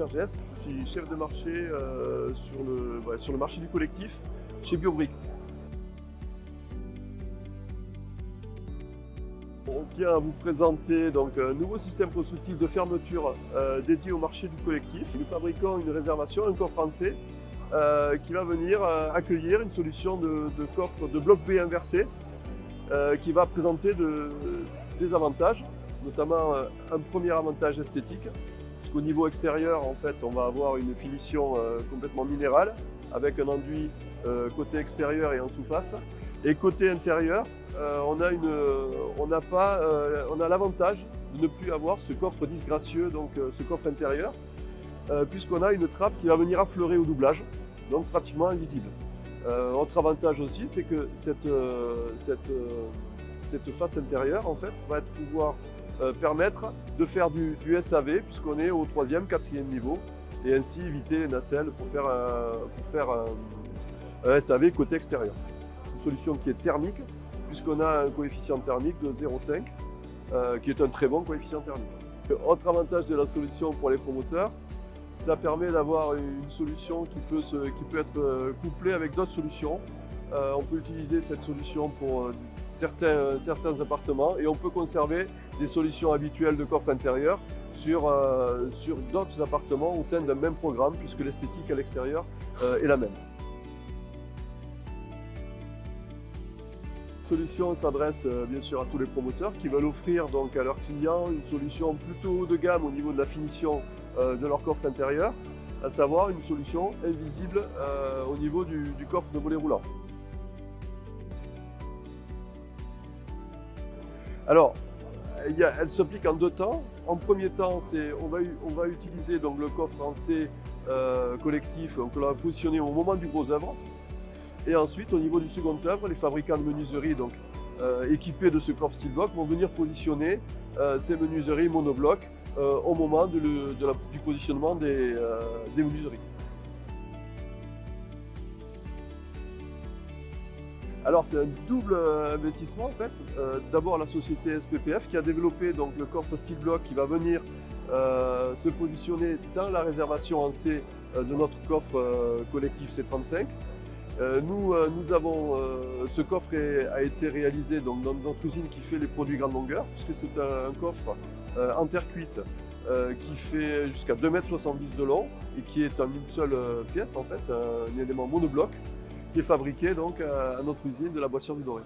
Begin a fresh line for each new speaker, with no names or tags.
Vergès, je suis chef de marché sur le marché du collectif chez Biobrick. On vient à vous présenter donc un nouveau système constructif de fermeture dédié au marché du collectif. Nous fabriquons une réservation, un coffre français qui va venir accueillir une solution de coffre de bloc B inversé qui va présenter des avantages, notamment un premier avantage esthétique, puisqu'au niveau extérieur, en fait, on va avoir une finition complètement minérale, avec un enduit côté extérieur et en sous-face. Et côté intérieur, on a l'avantage de ne plus avoir ce coffre disgracieux, donc ce coffre intérieur, puisqu'on a une trappe qui va venir affleurer au doublage, donc pratiquement invisible. Autre avantage aussi, c'est que cette face intérieure en fait, va pouvoir permettre de faire du SAV, puisqu'on est au 3e, 4e niveau, et ainsi éviter les nacelles pour faire un SAV côté extérieur. Une solution qui est thermique, puisqu'on a un coefficient thermique de 0,5, qui est un très bon coefficient thermique. Autre avantage de la solution pour les promoteurs, ça permet d'avoir une solution qui peut être couplée avec d'autres solutions. On peut utiliser cette solution pour certains appartements et on peut conserver des solutions habituelles de coffre intérieur sur d'autres appartements au sein d'un même programme, puisque l'esthétique à l'extérieur est la même. La solution s'adresse bien sûr à tous les promoteurs qui veulent offrir donc à leurs clients une solution plutôt haut de gamme au niveau de la finition de leur coffre intérieur, à savoir une solution invisible au niveau du coffre de volet roulant. Alors, elle s'applique en deux temps. En premier temps, on va utiliser donc le coffre français collectif qu'on va positionner au moment du gros œuvre. Et ensuite, au niveau du second œuvre, les fabricants de menuiserie donc, équipés de ce coffre steel block vont venir positionner ces menuiseries monoblocs au moment du positionnement des menuiseries. Alors c'est un double investissement en fait. D'abord la société SPPF qui a développé donc, le coffre steel block qui va venir se positionner dans la réservation en C de notre coffre collectif C35. Ce coffre a été réalisé donc, dans notre usine qui fait les produits grande longueur, puisque c'est un coffre en terre cuite qui fait jusqu'à 2,70 m de long et qui est en une seule pièce en fait, c'est un élément monobloc qui est fabriqué donc à notre usine de la Boissière du Doré.